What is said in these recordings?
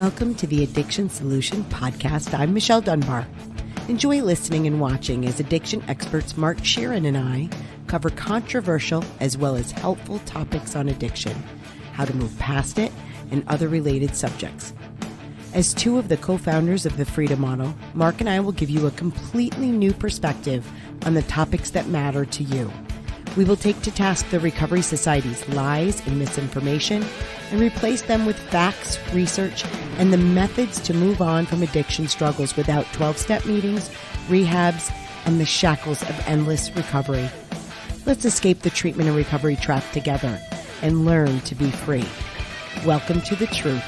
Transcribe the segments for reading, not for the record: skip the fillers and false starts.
Welcome to the Addiction Solution Podcast. I'm Michelle Dunbar. Enjoy listening and watching as addiction experts Mark Sheeran and I cover controversial as well as helpful topics on addiction, how to move past it, and other related subjects. As two of the co-founders of the Freedom Model, Mark and I will give you a completely new perspective on the topics that matter to you. We will take to task the Recovery Society's lies and misinformation and replace them with facts, research, and the methods to move on from addiction struggles without 12-step meetings, rehabs, and the shackles of endless recovery. Let's escape the treatment and recovery trap together and learn to be free. Welcome to the truth.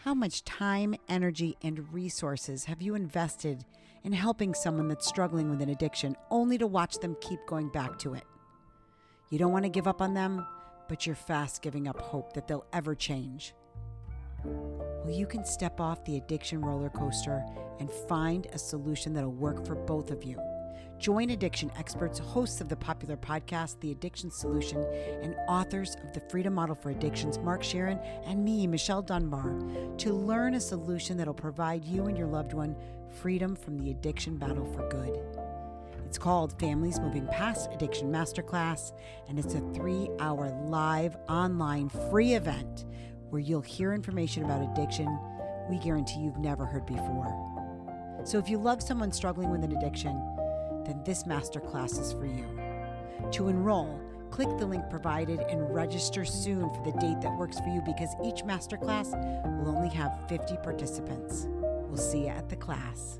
How much time, energy, and resources have you invested in helping someone that's struggling with an addiction only to watch them keep going back to it? You don't want to give up on them, but you're fast giving up hope that they'll ever change. Well, you can step off the addiction roller coaster and find a solution that'll work for both of you. Join addiction experts, hosts of the popular podcast, The Addiction Solution, and authors of The Freedom Model for Addictions, Mark Sheeran, and me, Michelle Dunbar, to learn a solution that'll provide you and your loved one freedom from the addiction battle for good. It's called Families Moving Past Addiction Masterclass, and it's a 3-hour live online free event where you'll hear information about addiction we guarantee you've never heard before. So if you love someone struggling with an addiction, then this masterclass is for you. To enroll, click the link provided and register soon for the date that works for you, because each masterclass will only have 50 participants. We'll see you at the class.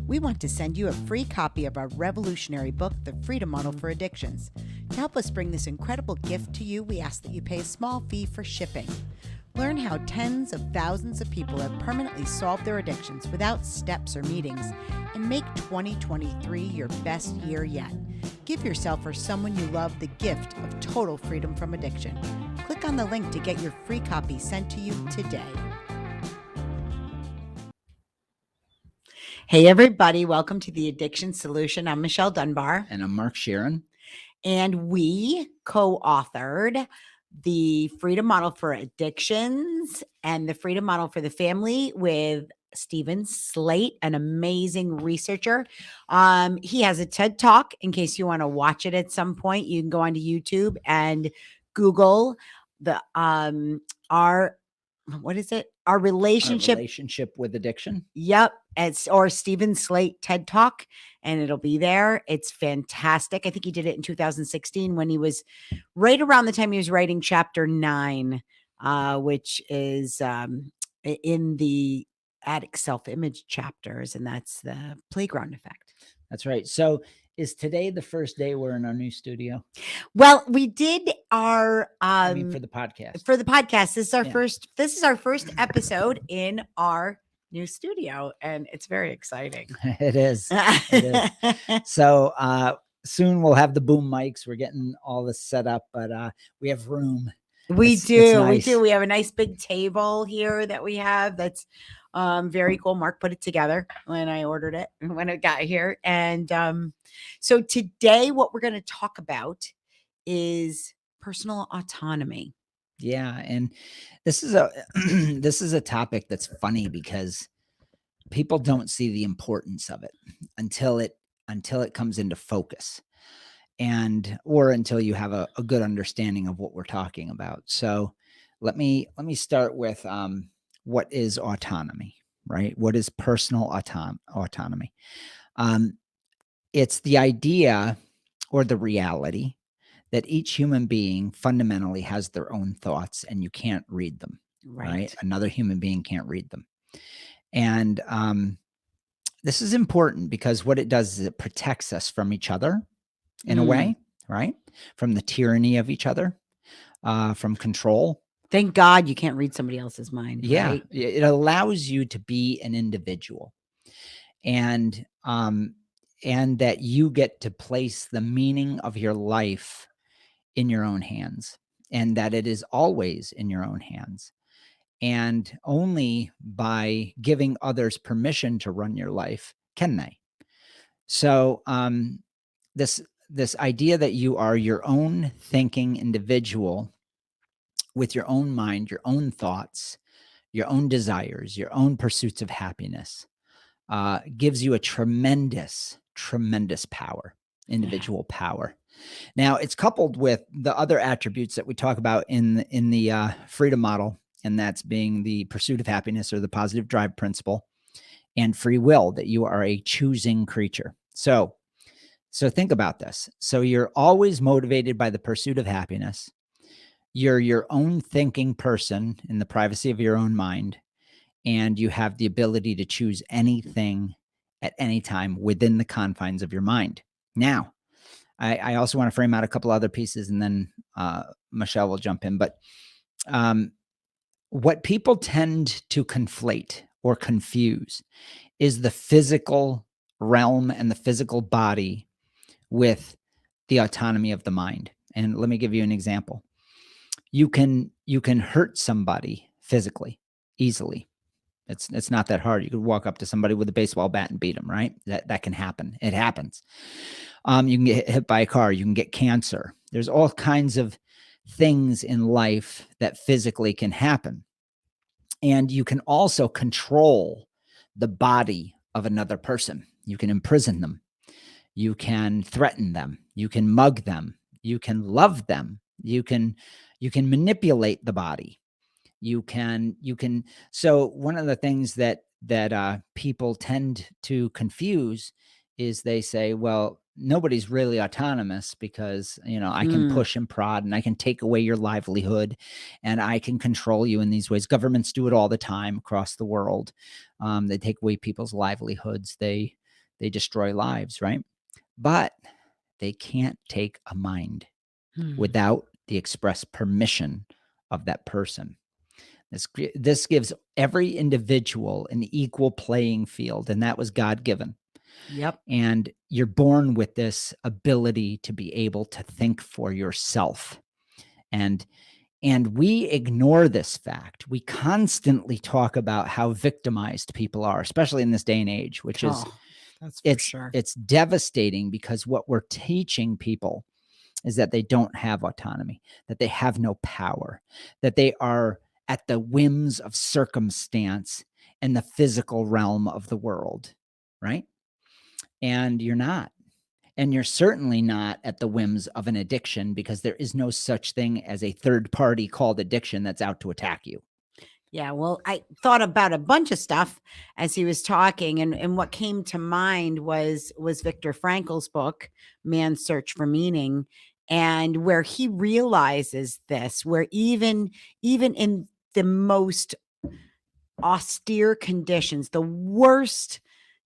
We want to send you a free copy of our revolutionary book, The Freedom Model for Addictions. To help us bring this incredible gift to you, we ask that you pay a small fee for shipping. Learn how tens of thousands of people have permanently solved their addictions without steps or meetings, and make 2023 your best year yet. Give yourself or someone you love the gift of total freedom from addiction. Click on the link to get your free copy sent to you today. Hey everybody, welcome to the Addiction Solution. I'm Michelle Dunbar. And I'm Mark Sheeran. And we co-authored the Freedom Model for Addictions and the Freedom Model for the Family with Stephen Slate, an amazing researcher. He has a TED Talk. In case you want to watch it at some point, you can go onto YouTube and Google the Our relationship with addiction. Yep. Or Stephen Slate TED Talk, and it'll be there. It's fantastic. I think he did it in 2016 when he was right around the time he was writing chapter 9, which is in the addict self-image chapters, and that's the playground effect. That's right. So is today the first day we're in our new studio? Well, we did our for the podcast. For the podcast. This is our first episode in our new studio, and it's very exciting. It is. It is. So soon we'll have the boom mics. We're getting all this set up, but we have room. It's nice. We have a nice big table here that we have. That's very cool. Mark put it together when I ordered it and when it got here. And so today what we're going to talk about is personal autonomy. Yeah. And this is a topic that's funny because people don't see the importance of it until it comes into focus, or until you have a good understanding of what we're talking about. So let me start with what is autonomy, right? What is personal autonomy? It's the idea or the reality that each human being fundamentally has their own thoughts and you can't read them, right? Another human being can't read them. And this is important because what it does is it protects us from each other in a way, right? From the tyranny of each other, from control. Thank God you can't read somebody else's mind. Yeah. Right? It allows you to be an individual, and that you get to place the meaning of your life in your own hands, and that it is always in your own hands. And only by giving others permission to run your life can they. So this this idea that you are your own thinking individual with your own mind, your own thoughts, your own desires, your own pursuits of happiness, gives you a tremendous, tremendous power, Yeah. individual power. Now, it's coupled with the other attributes that we talk about in the freedom model, and that's being the pursuit of happiness or the positive drive principle, and free will, that you are a choosing creature. So think about this. So you're always motivated by the pursuit of happiness. You're your own thinking person in the privacy of your own mind, and you have the ability to choose anything at any time within the confines of your mind. Now, I also want to frame out a couple other pieces, and then Michelle will jump in. But um, what people tend to conflate or confuse is the physical realm and the physical body with the autonomy of the mind. And let me give you an example. You can hurt somebody physically easily. It's not that hard. You could walk up to somebody with a baseball bat and beat them, right? That can happen. It happens. You can get hit by a car. You can get cancer. There's all kinds of things in life that physically can happen. And you can also control the body of another person. You can imprison them. You can threaten them. You can mug them. You can love them. You can manipulate the body. You can. So one of the things that people tend to confuse is they say, well, nobody's really autonomous because I can Hmm. push and prod and I can take away your livelihood and I can control you in these ways. Governments do it all the time across the world. They take away people's livelihoods. They destroy lives, right? But they can't take a mind Hmm. without the express permission of that person. This gives every individual an equal playing field, and that was God given. Yep. And you're born with this ability to be able to think for yourself. And we ignore this fact. We constantly talk about how victimized people are, especially in this day and age, which is Oh, that's for it's sure. it's devastating because what we're teaching people is that they don't have autonomy, that they have no power, that they are at the whims of circumstance and the physical realm of the world, right? And you're not. And you're certainly not at the whims of an addiction because there is no such thing as a third party called addiction that's out to attack you. Yeah, well, I thought about a bunch of stuff as he was talking, and what came to mind was Viktor Frankl's book, Man's Search for Meaning, and where he realizes this, where even in the most austere conditions, the worst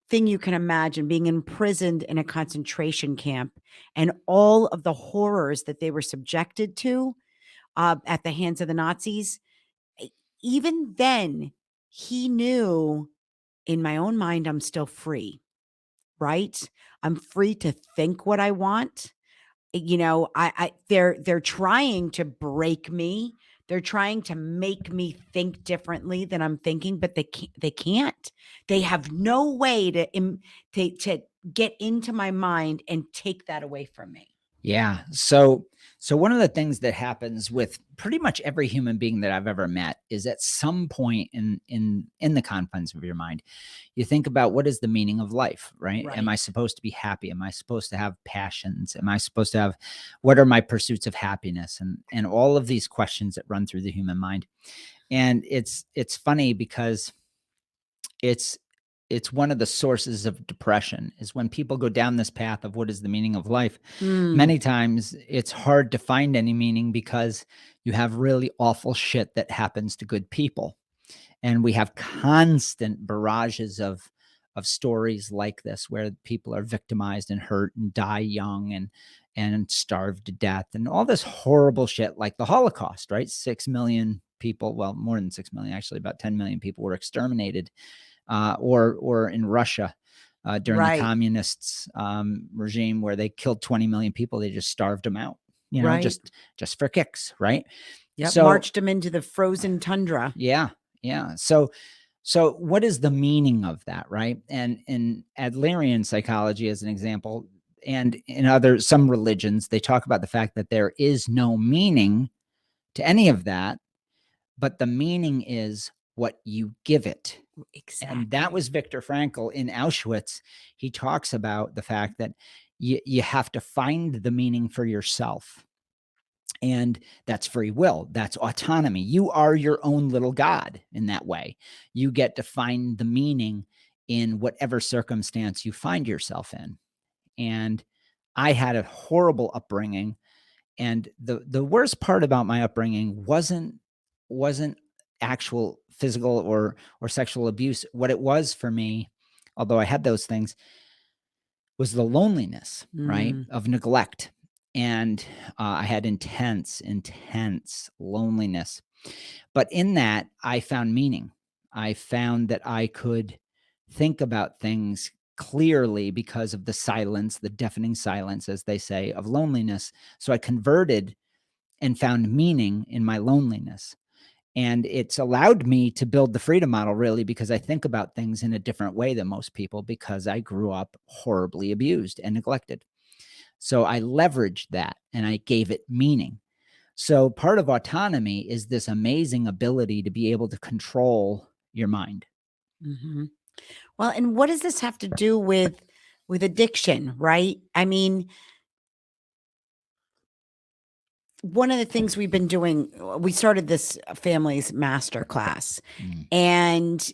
thing you can imagine, being imprisoned in a concentration camp and all of the horrors that they were subjected to at the hands of the Nazis, e even then, he knew, "In my own mind, I'm still free, right? I'm free to think what I want." They're trying to break me. They're trying to make me think differently than I'm thinking, but they can't. They have no way to get into my mind and take that away from me. Yeah. So one of the things that happens with pretty much every human being that I've ever met is at some point in the confines of your mind, you think about what is the meaning of life, right? Am I Right. supposed to be happy? Am I supposed to have passions? Am I supposed to have what are my pursuits of happiness? And all of these questions that run through the human mind. And it's funny because it's it's one of the sources of depression is when people go down this path of what is the meaning of life. Mm, Many times it's hard to find any meaning because you have really awful shit that happens to good people. And we have constant barrages of stories like this where people are victimized and hurt and die young and starved to death and all this horrible shit like the Holocaust, right? 6 million people, well, more than 6 million, actually, about 10 million people were exterminated, or in Russia during the right, communists regime where they killed 20 million people. They just starved them out, right. just for kicks, right? Yep, So marched him into the frozen tundra. yeah, yeah. So what is the meaning of that, right? And in Adlerian psychology, as an example, and in some religions, they talk about the fact that there is no meaning to any of that, but the meaning is what you give it. Exactly. And that was Viktor Frankl in Auschwitz. He talks about the fact that you have to find the meaning for yourself. And that's free will. That's autonomy. You are your own little God in that way. You get to find the meaning in whatever circumstance you find yourself in. And I had a horrible upbringing. And the worst part about my upbringing wasn't actual physical or sexual abuse. What it was for me, although I had those things, was the loneliness, right, of neglect. And I had intense loneliness. But in that, I found meaning. I found that I could think about things clearly because of the silence, the deafening silence, as they say, of loneliness. So I converted and found meaning in my loneliness. And it's allowed me to build the freedom model, really, because I think about things in a different way than most people, because I grew up horribly abused and neglected. So I leveraged that and I gave it meaning. So part of autonomy is this amazing ability to be able to control your mind. Mm-hmm. Well, and what does this have to do with addiction, right? I mean, one of the things we've been doing, we started this family's master class, and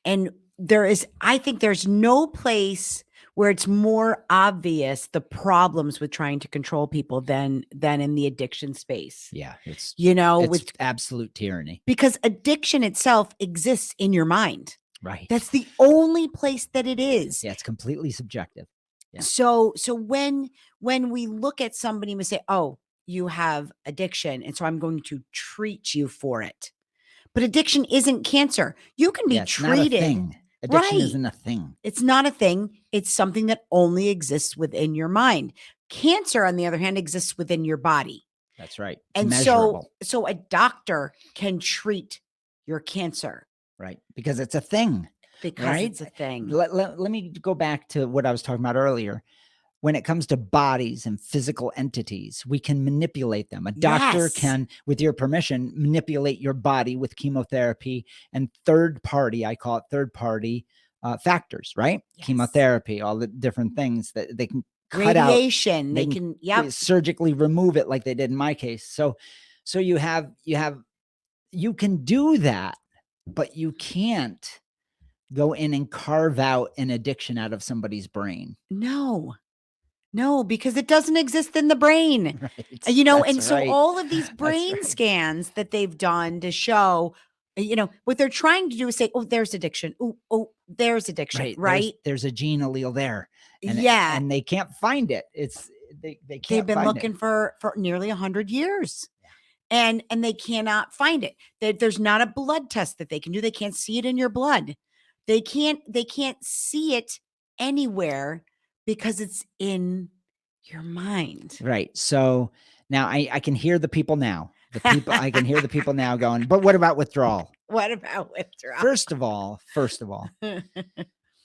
I think there's no place where it's more obvious the problems with trying to control people than in the addiction space. Yeah, it's with absolute tyranny, because addiction itself exists in your mind. Right. That's the only place that it is. Yeah, it's completely subjective. Yeah. So when we look at somebody and we say, "Oh, you have addiction, and so I'm going to treat you for it." But addiction isn't cancer. You can be treated. Not a thing. Addiction isn't a thing. It's not a thing. It's something that only exists within your mind. Cancer, on the other hand, exists within your body. That's right. It's and measurable. So a doctor can treat your cancer. Right. Because it's a thing. Because it's a thing. Let me go back to what I was talking about earlier. When it comes to bodies and physical entities, we can manipulate them. A doctor can, with your permission, manipulate your body with chemotherapy and I call it third party factors, right? Yes. Chemotherapy, all the different things that they can cut out. Radiation, they can surgically remove it like they did in my case. So you can do that, but you can't go in and carve out an addiction out of somebody's brain. No, because it doesn't exist in the brain, right. So all of these brain scans that they've done to show, what they're trying to do is say, "Oh, there's addiction. Oh, there's addiction." Right? There's a gene allele there. And they can't find it. They can't. They've been looking for nearly 100 years. And they cannot find it. There's not a blood test that they can do. They can't see it in your blood. They can't see it anywhere because it's in your mind. Right. So now I can hear the people now. I can hear the people now going, but what about withdrawal? What about withdrawal? First of all,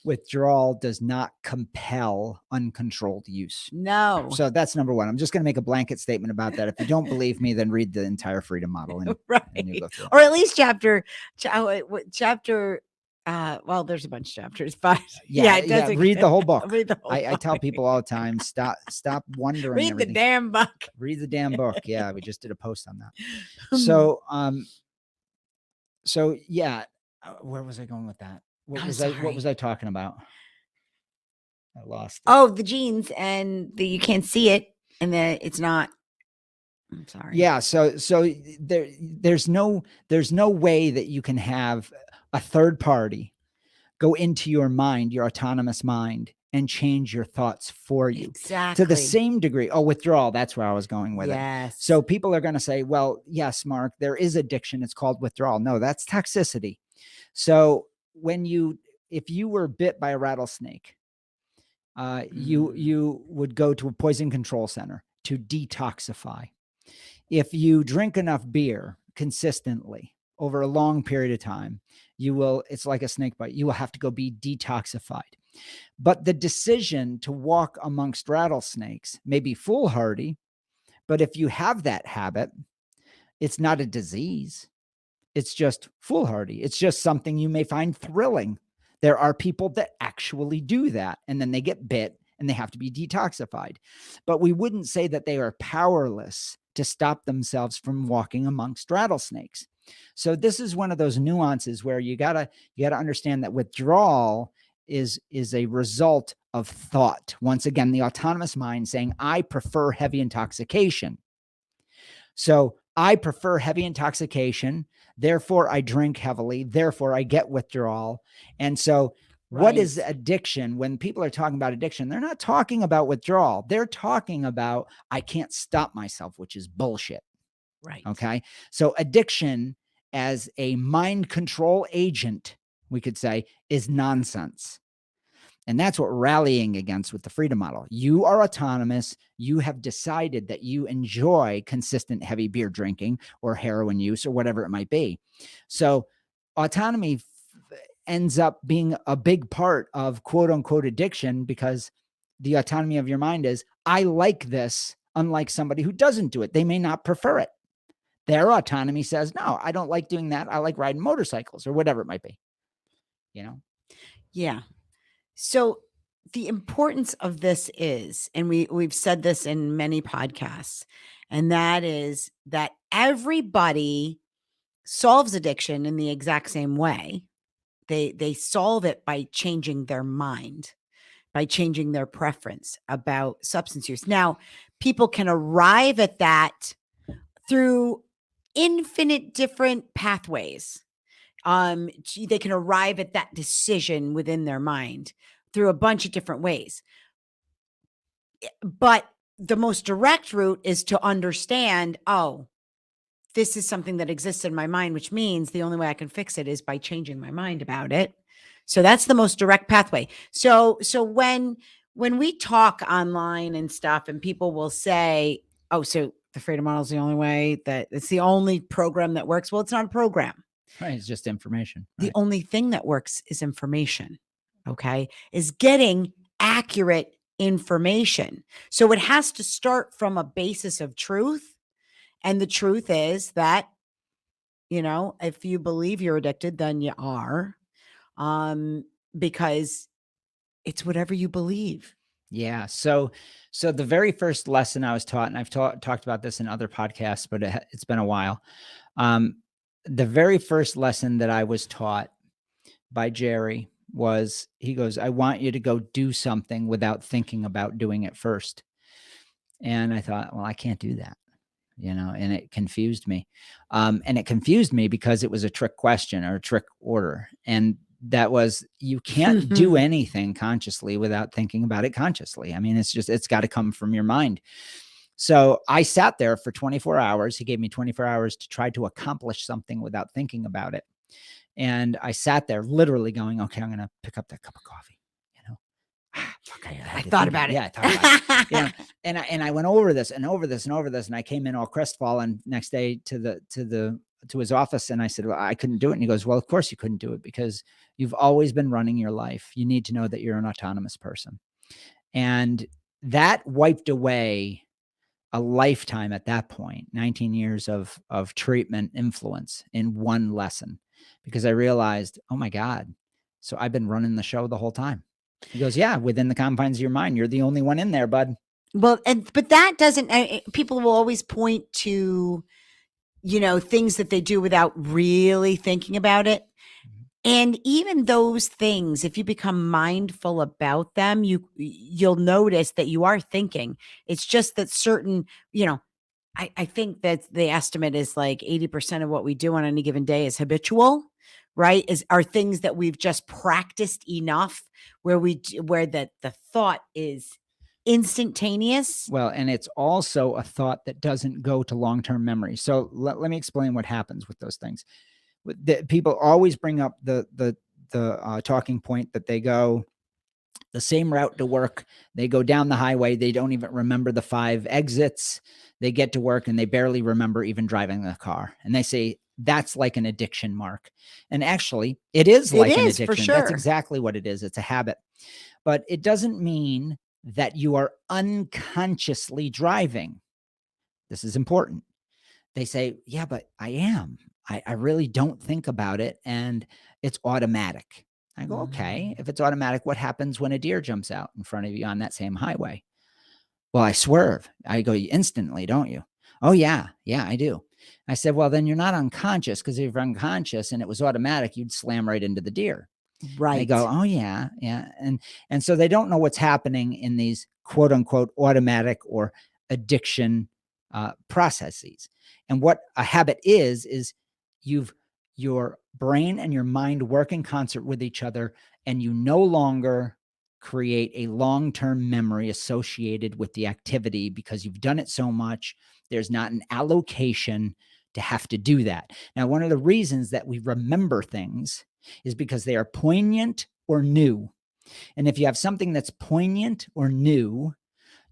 withdrawal does not compel uncontrolled use. No. So that's number one. I'm just going to make a blanket statement about that. If you don't believe me, then read the entire freedom model. And you go through it. Or at least chapter well, there's a bunch of chapters, but read the whole book. I tell people all the time, stop wondering. Read everything. The damn book. Read the damn book. Yeah, we just did a post on that. So where was I going with that? What was I talking about? I lost it. Oh, the genes and you can't see it and that it's not. I'm sorry. Yeah. So there's no way that you can have a third party go into your mind, your autonomous mind, and change your thoughts for you. Exactly. To the same degree. Oh, withdrawal. That's where I was going with it. So people are going to say, well, yes, Mark, there is addiction. It's called withdrawal. No, that's toxicity. So if you were bit by a rattlesnake, you would go to a poison control center to detoxify. If you drink enough beer consistently over a long period of time, it's like a snake bite. You will have to go be detoxified. But the decision to walk amongst rattlesnakes may be foolhardy, but if you have that habit, it's not a disease. It's just foolhardy. It's just something you may find thrilling. There are people that actually do that, and then they get bit and they have to be detoxified. But we wouldn't say that they are powerless to stop themselves from walking amongst rattlesnakes. So this is one of those nuances where you gotta understand that withdrawal is a result of thought. Once again, the autonomous mind saying, I prefer heavy intoxication. So I prefer heavy intoxication. Therefore, I drink heavily. Therefore, I get withdrawal. And so what is addiction? When people are talking about addiction, they're not talking about withdrawal. They're talking about, I can't stop myself, which is bullshit. Right. Okay. So addiction as a mind control agent, we could say, is nonsense. And that's what we're rallying against with the freedom model. You are autonomous. You have decided that you enjoy consistent heavy beer drinking or heroin use or whatever it might be. So autonomy ends up being a big part of quote unquote addiction, because the autonomy of your mind is, I like this, unlike somebody who doesn't do it. They may not prefer it. Their autonomy says, no, I don't like doing that. I like riding motorcycles or whatever it might be, you know? Yeah. So the importance of this is, and we've said this in many podcasts, and that is that everybody solves addiction in the exact same way. They solve it by changing their mind, by changing their preference about substance use. Now, people can arrive at that through infinite different pathways. They can arrive at that decision within their mind through a bunch of different ways. But the most direct route is to understand, oh, this is something that exists in my mind, which means the only way I can fix it is by changing my mind about it. So that's the most direct pathway. So when we talk online and stuff, and people will say, oh, so the freedom model is the only way, that it's the only program that works. Well, it's not a program. Right. It's just information. The Right. only thing that works is information. Okay. Is getting accurate information. So it has to start from a basis of truth. And the truth is that, if you believe you're addicted, then you are, because it's whatever you believe. Yeah. So the very first lesson I was taught, and I've talked about this in other podcasts, but it's been a while. The very first lesson that I was taught by Jerry was, he goes, I want you to go do something without thinking about doing it first. And I thought, well, I can't do that, and it confused me. And it confused me because it was a trick question or a trick order. And that was, you can't do anything consciously without thinking about it consciously. I mean, it's got to come from your mind. So I sat there for 24 hours. He gave me 24 hours to try to accomplish something without thinking about it. And I sat there literally going, okay, I'm going to pick up that cup of coffee. Okay, I thought about it. Yeah, I thought about it. And I went over this and over this and over this. And I came in all crestfallen next day to his office. And I said, well, I couldn't do it. And he goes, well, of course you couldn't do it, because you've always been running your life. You need to know that you're an autonomous person. And that wiped away a lifetime at that point, 19 years of treatment influence in one lesson, because I realized, oh my God, so I've been running the show the whole time. He goes, yeah, within the confines of your mind, you're the only one in there, bud. Well, but that doesn't, people will always point to, things that they do without really thinking about it. And even those things, if you become mindful about them, you'll notice that you are thinking. It's just that certain, I think that the estimate is like 80% of what we do on any given day is habitual, right? Are things that we've just practiced enough where the thought is instantaneous. Well, and it's also a thought that doesn't go to long-term memory. So let me explain what happens with those things. People always bring up the talking point that they go the same route to work. They go down the highway. They don't even remember the 5 exits. They get to work and they barely remember even driving the car. And they say, that's like an addiction, Mark. And actually, it is like an addiction. For sure. That's exactly what it is. It's a habit. But it doesn't mean that you are unconsciously driving. This is important. They say, yeah, but I am. I really don't think about it, and it's automatic. I go, okay, if it's automatic, what happens when a deer jumps out in front of you on that same highway? Well, I swerve. I go, instantly, don't you? Oh, yeah. Yeah, I do. I said, well, then you're not unconscious, because if you're unconscious and it was automatic, you'd slam right into the deer. They go, Right. oh, yeah. Yeah. And so they don't know what's happening in these quote unquote automatic or addiction processes. And what a habit is you've your brain and your mind work in concert with each other, and you no longer create a long-term memory associated with the activity because you've done it so much. There's not an allocation to have to do that. Now, one of the reasons that we remember things is because they are poignant or new. And if you have something that's poignant or new,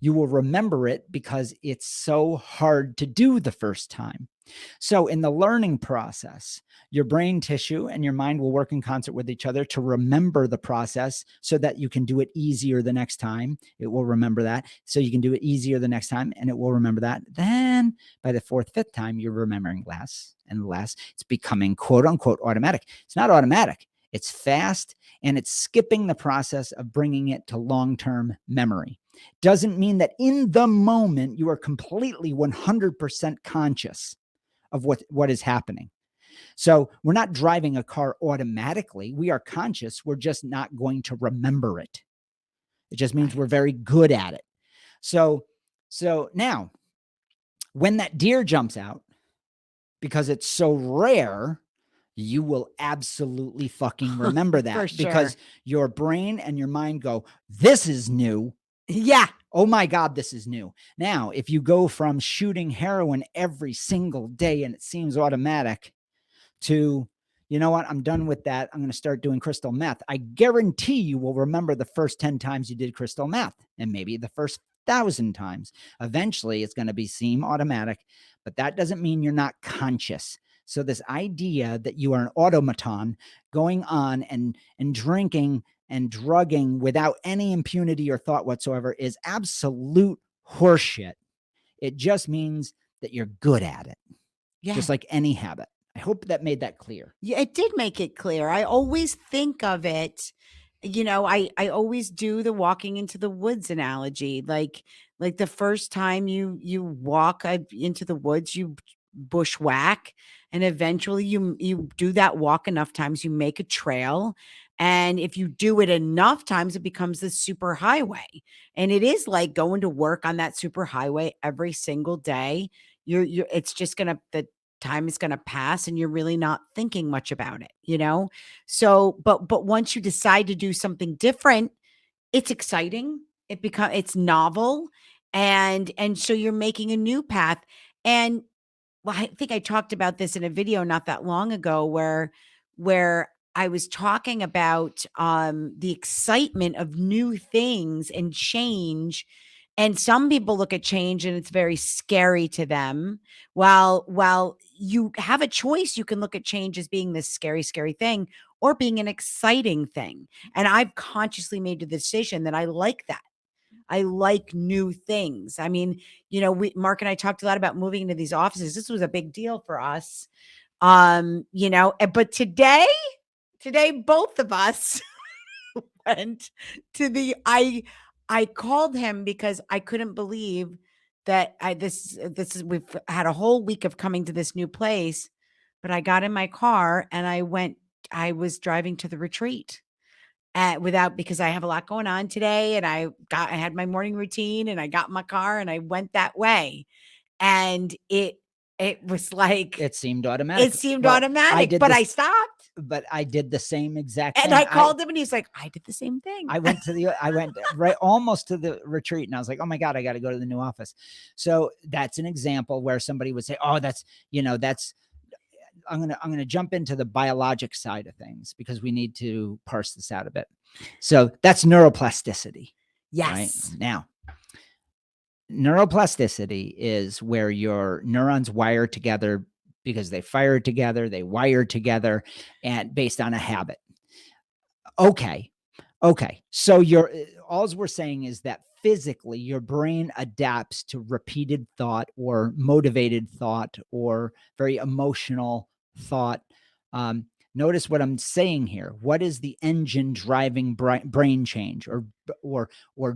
you will remember it because it's so hard to do the first time. So, in the learning process, your brain tissue and your mind will work in concert with each other to remember the process so that you can do it easier the next time. It will remember that. So, you can do it easier the next time, and it will remember that. Then, by the fourth, fifth time, you're remembering less and less. It's becoming quote unquote automatic. It's not automatic, it's fast, and it's skipping the process of bringing it to long term memory. Doesn't mean that in the moment you are completely 100% conscious of what is happening. So we're not driving a car automatically. We are conscious. We're just not going to remember it. It just means Right. we're very good at it. So now when that deer jumps out, because it's so rare, you will absolutely fucking remember For that, sure. because your brain and your mind go, this is new. Yeah. Oh my God, this is new. Now, if you go from shooting heroin every single day and it seems automatic to, you know what, I'm done with that, I'm going to start doing crystal meth, I guarantee you will remember the first 10 times you did crystal meth, and maybe the first 1,000 times. Eventually, it's going to seem automatic, but that doesn't mean you're not conscious. So this idea that you are an automaton going on and drinking and drugging without any impunity or thought whatsoever is absolute horseshit. It just means that you're good at it, Yeah. just like any habit. I hope that made that clear. Yeah, it did make it clear. I always think of it, I always do the walking into the woods analogy. Like the first time you walk into the woods, you bushwhack, and eventually you do that walk enough times, you make a trail. And if you do it enough times, it becomes the super highway. And it is like going to work on that super highway every single day. You're it's just gonna the time is going to pass and you're really not thinking much about it. So but once you decide to do something different, it's exciting, it's novel, and so you're making a new path. And well, I think I talked about this in a video not that long ago where I was talking about the excitement of new things and change. And some people look at change and it's very scary to them. While you have a choice, you can look at change as being this scary, scary thing or being an exciting thing. And I've consciously made the decision that I like that. I like new things. I mean, Mark and I talked a lot about moving into these offices. This was a big deal for us. But today, both of us went to I called him because I couldn't believe that this is we've had a whole week of coming to this new place, but I got in my car and I was driving to the retreat without because I have a lot going on today, and I had my morning routine, and I got in my car and I went that way. And it was like It seemed automatic. it seemed Well, I automatic, did but this, I stopped but I did the same exact and thing. I called him and he's like, I did the same thing. I went right almost to the retreat, and I was like, oh my God, I got to go to the new office. So that's an example where somebody would say, oh, that's I'm gonna jump into the biologic side of things because we need to parse this out a bit. So that's neuroplasticity. Right Yes. now, neuroplasticity is where your neurons wire together because they fire together, they wire together, and based on a habit. Okay. Okay. So you're all we're saying is that physically your brain adapts to repeated thought or motivated thought or very emotional thought. Um, Notice what I'm saying here. What is the engine driving brain change or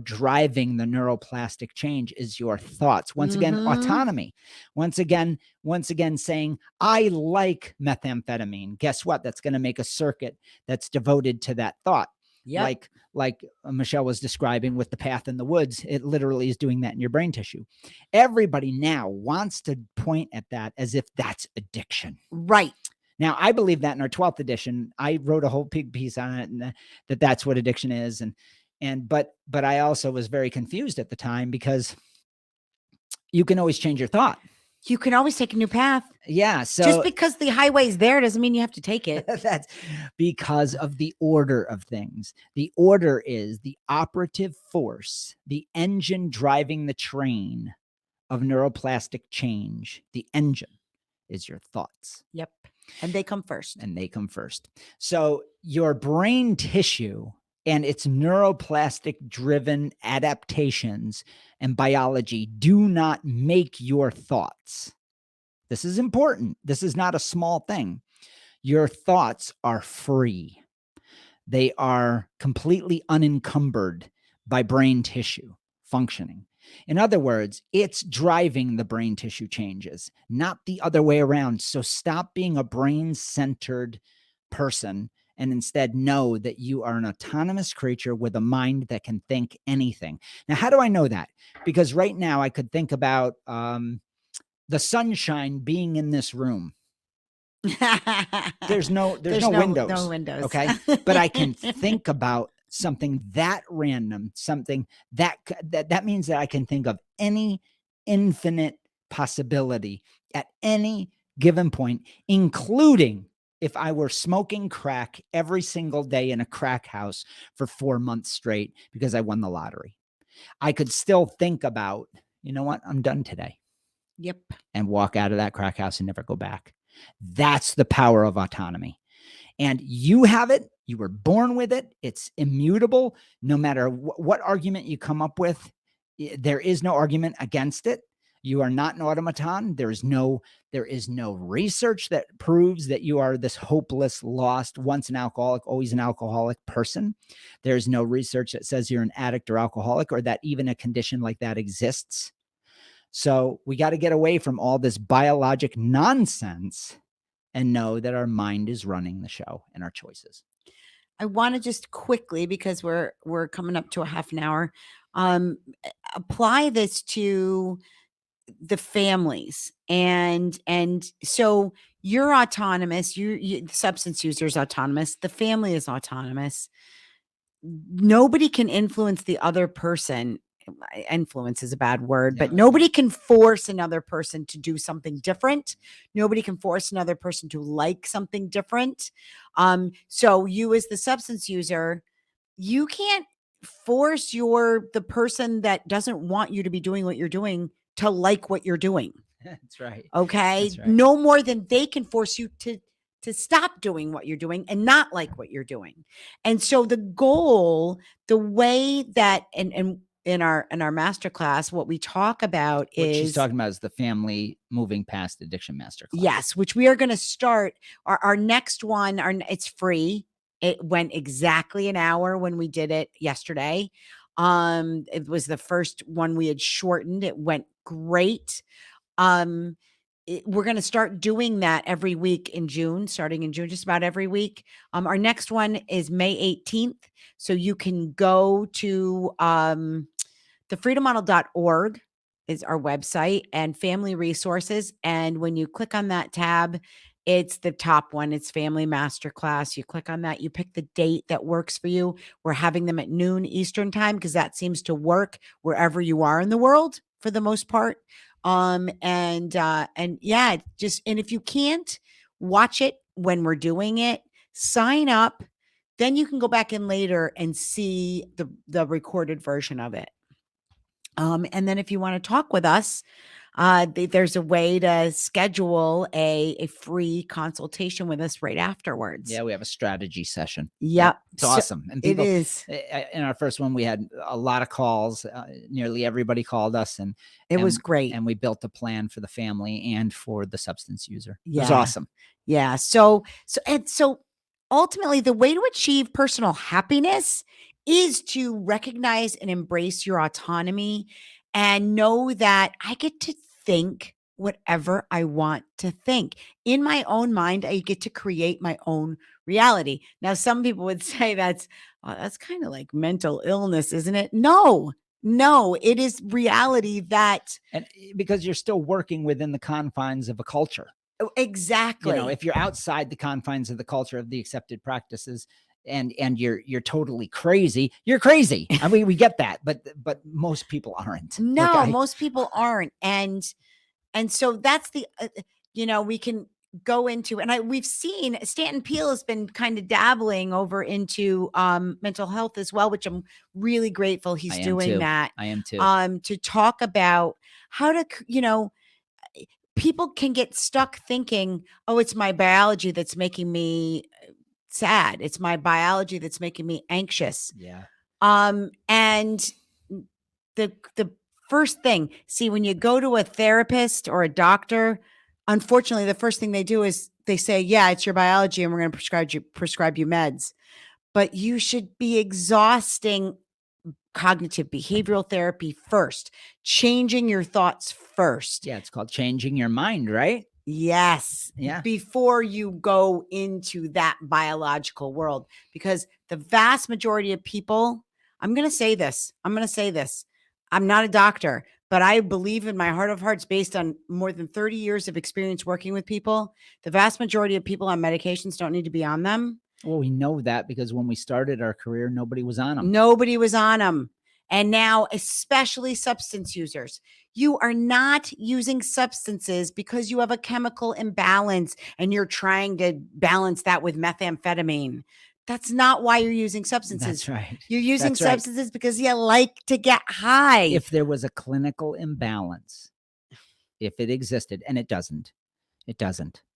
driving the neuroplastic change is your thoughts. Once again, Mm-hmm. autonomy. Once again saying, I like methamphetamine. Guess what? That's going to make a circuit that's devoted to that thought. Yep. Like Michelle was describing with the path in the woods, it literally is doing that in your brain tissue. Everybody now wants to point at that as if that's addiction. Right. Now, I believe that in our 12th edition, I wrote a whole big piece on it, and that's what addiction is. But I also was very confused at the time because you can always change your thought. You can always take a new path. Yeah. So just because the highway's there doesn't mean you have to take it. That's because of the order of things. The order is the operative force, the engine driving the train of neuroplastic change. The engine is your thoughts. Yep. And they come first. So your brain tissue and its neuroplastic driven adaptations and biology do not make your thoughts. This is important. This is not a small thing. Your thoughts are free. They are completely unencumbered by brain tissue functioning. In other words, it's driving the brain tissue changes, not the other way around. So stop being a brain centered person and instead know that you are an autonomous creature with a mind that can think anything. Now, how do I know that? Because right now I could think about the sunshine being in this room. There's no windows. No windows. Okay. But I can think about something that random, something that means that I can think of any infinite possibility at any given point, including if I were smoking crack every single day in a crack house for 4 months straight because I won the lottery. I could still think about, you know what? I'm done today. Yep. And walk out of that crack house and never go back. That's the power of autonomy. And you have it. You were born with it. It's immutable. No matter what argument you come up with, there is no argument against it. You are not an automaton. There is no research that proves that you are this hopeless, lost, once an alcoholic, always an alcoholic person. There's no research that says you're an addict or alcoholic or that even a condition like that exists. So we got to get away from all this biologic nonsense and know that our mind is running the show and our choices. I want to just quickly, because we're coming up to a half an hour, apply this to the families. And so you're autonomous, the substance user is autonomous, the family is autonomous. Nobody can influence the other person. Influence is a bad word, but nobody can force another person to do something different. Nobody can force another person to like something different. So you as the substance user, you can't force the person that doesn't want you to be doing what you're doing to like what you're doing. That's right. Okay. That's right. No more than they can force you to stop doing what you're doing and not like what you're doing. And so the goal, the way that, and in our masterclass, what we talk about What is she's talking about is the family moving past addiction masterclass. Yes, which we are going to start our next one. It's free. It went exactly an hour when we did it yesterday. It was the first one we had shortened. It went great. We're going to start doing that every week in June, starting in June, just about every week. Our next one is May 18th. So you can go to thefreedommodel.org is our website, and family resources. And when you click on that tab, it's the top one. It's Family Masterclass. You click on that, you pick the date that works for you. We're having them at noon Eastern time because that seems to work wherever you are in the world for the most part. And yeah, and if you can't watch it when we're doing it, sign up. Then you can go back in later and see the recorded version of it. And then if you want to talk with us, There's a way to schedule a free consultation with us right afterwards. Yeah, we have a strategy session. Yep. It's awesome. And It people, is. in our first one, we had a lot of calls. Nearly everybody called us, and It was great. And we built a plan for the family and for the substance user. It was Yeah. awesome. Yeah. So ultimately, the way to achieve personal happiness is to recognize and embrace your autonomy and know that I get to think whatever I want to think. In my own mind, I get to create my own reality. Now, some people would say that's kind of like mental illness, isn't it? No, it is reality that. And because you're still working within the confines of a culture. Exactly. You know, if you're outside the confines of the culture of the accepted practices and you're totally crazy, you're crazy. I mean, we get that, but most people aren't. No, most people aren't. And so that's the, we can go into, and we've seen Stanton Peele has been kind of dabbling over into mental health as well, which I'm really grateful he's doing that. I am too. To talk about how to, people can get stuck thinking, oh, it's my biology that's making me sad. It's my biology that's making me anxious. Yeah. And the first thing, see, when you go to a therapist or a doctor, unfortunately, the first thing they do is they say, yeah, it's your biology and we're going to prescribe you meds. But you should be exhausting cognitive behavioral therapy first, changing your thoughts first. Yeah, it's called changing your mind, right? Yes. Yeah. Before you go into that biological world, because the vast majority of people, I'm going to say this. I'm not a doctor, but I believe in my heart of hearts, based on more than 30 years of experience working with people, the vast majority of people on medications don't need to be on them. Well, we know that because when we started our career, nobody was on them. Nobody was on them. And now, especially substance users, you are not using substances because you have a chemical imbalance and you're trying to balance that with methamphetamine. That's not why you're using substances. That's right. You're using substances because you like to get high. If there was a clinical imbalance, if it existed, and it doesn't,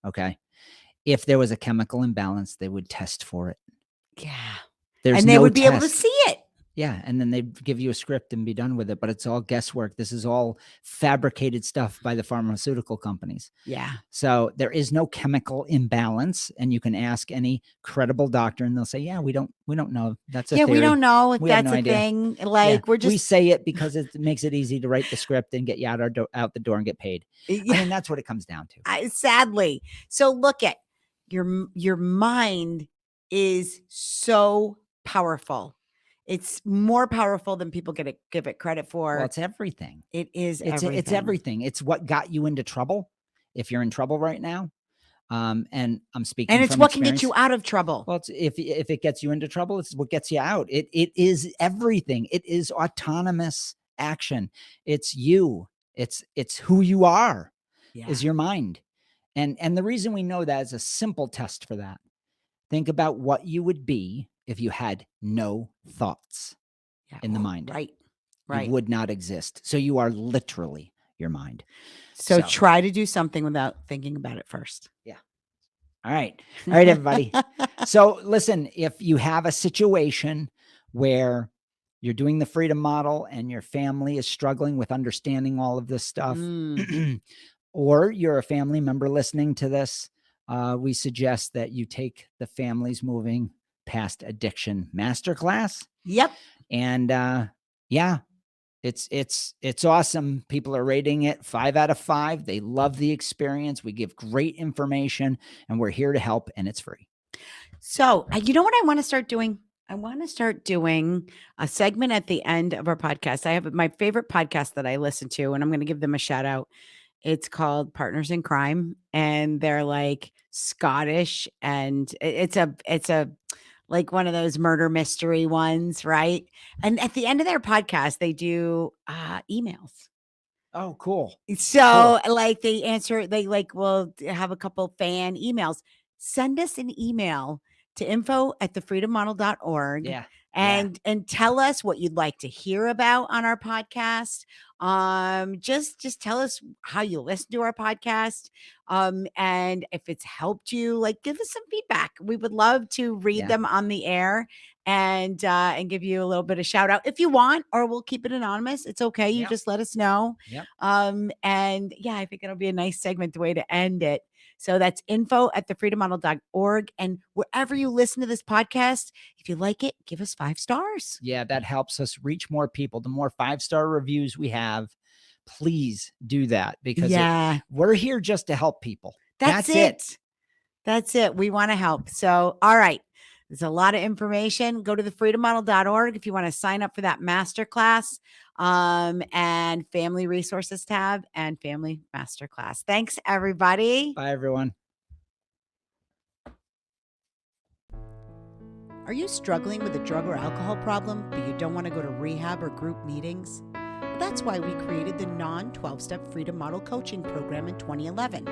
okay? If there was a chemical imbalance, they would test for it. Yeah. There's and they would be able to see it. Yeah. And then they'd give you a script and be done with it. But it's all guesswork. This is all fabricated stuff by the pharmaceutical companies. Yeah. So there is no chemical imbalance. And you can ask any credible doctor and they'll say, yeah, we don't know. That's a theory. We don't know if that's no a idea. Thing. Like we say it because it makes it easy to write the script and get you out the door and get paid. Yeah. I mean, that's what it comes down to. Sadly. So look at your mind is so powerful. It's more powerful than people give it credit for. Well, it's everything. It is everything. It's everything. It's what got you into trouble. If you're in trouble right now, and I'm speaking, and it's what can get you out of trouble. Well, if it gets you into trouble, it's what gets you out. It is everything. It is autonomous action. It's you. It's who you are. Yeah. Is your mind. And the reason we know that is a simple test for that. Think about what you would be if you had no thoughts in the mind. Right. You would not exist. So you are literally your mind. So try to do something without thinking about it first. Yeah. All right, everybody. So listen, if you have a situation where you're doing the freedom model and your family is struggling with understanding all of this stuff, or you're a family member listening to this, we suggest that you take the Families Moving Past Addiction Masterclass. Yep. And yeah, it's awesome. People are rating it 5 out of 5. They love the experience. We give great information and we're here to help, and it's free. So you know what I want to start doing? I want to start doing a segment at the end of our podcast. I have my favorite podcast that I listen to, and I'm going to give them a shout out. It's called Partners in Crime, and they're like Scottish, and it's a like one of those murder mystery ones, right? And at the end of their podcast, they do emails. Oh, cool. So like they will have a couple fan emails. Send us an email to info@thefreedommodel.org. Yeah. and tell us what you'd like to hear about on our podcast. Just tell us how you listen to our podcast. And if it's helped you, like, give us some feedback. We would love to read Yeah. them on the air and give you a little bit of shout out if you want, or we'll keep it anonymous. It's okay. You Yep. just let us know. Yep. And yeah, I think it'll be a nice segment, the way to end it. So that's info@thefreedommodel.org. And wherever you listen to this podcast, if you like it, give us 5 stars. Yeah, that helps us reach more people. The more 5-star reviews we have, please do that, because we're here just to help people. That's it. That's it. We want to help. So, all right. There's a lot of information. Go to thefreedommodel.org if you want to sign up for that masterclass, and family resources tab and family masterclass. Thanks, everybody. Bye, everyone. Are you struggling with a drug or alcohol problem, but you don't want to go to rehab or group meetings? Well, that's why we created the non-12-step Freedom Model Coaching Program in 2011.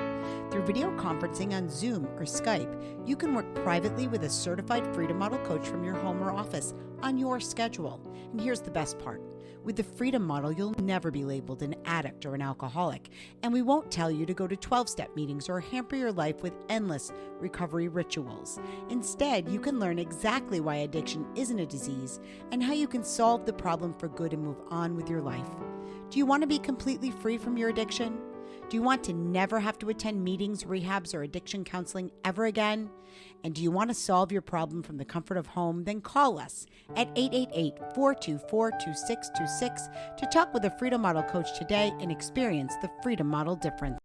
Through video conferencing on Zoom or Skype, you can work privately with a certified Freedom Model coach from your home or office on your schedule. And here's the best part. With the Freedom Model, you'll never be labeled an addict or an alcoholic, and we won't tell you to go to 12-step meetings or hamper your life with endless recovery rituals. Instead, you can learn exactly why addiction isn't a disease and how you can solve the problem for good and move on with your life. Do you want to be completely free from your addiction? Do you want to never have to attend meetings, rehabs, or addiction counseling ever again? And do you want to solve your problem from the comfort of home? Then call us at 888-424-2626 to talk with a Freedom Model coach today and experience the Freedom Model difference.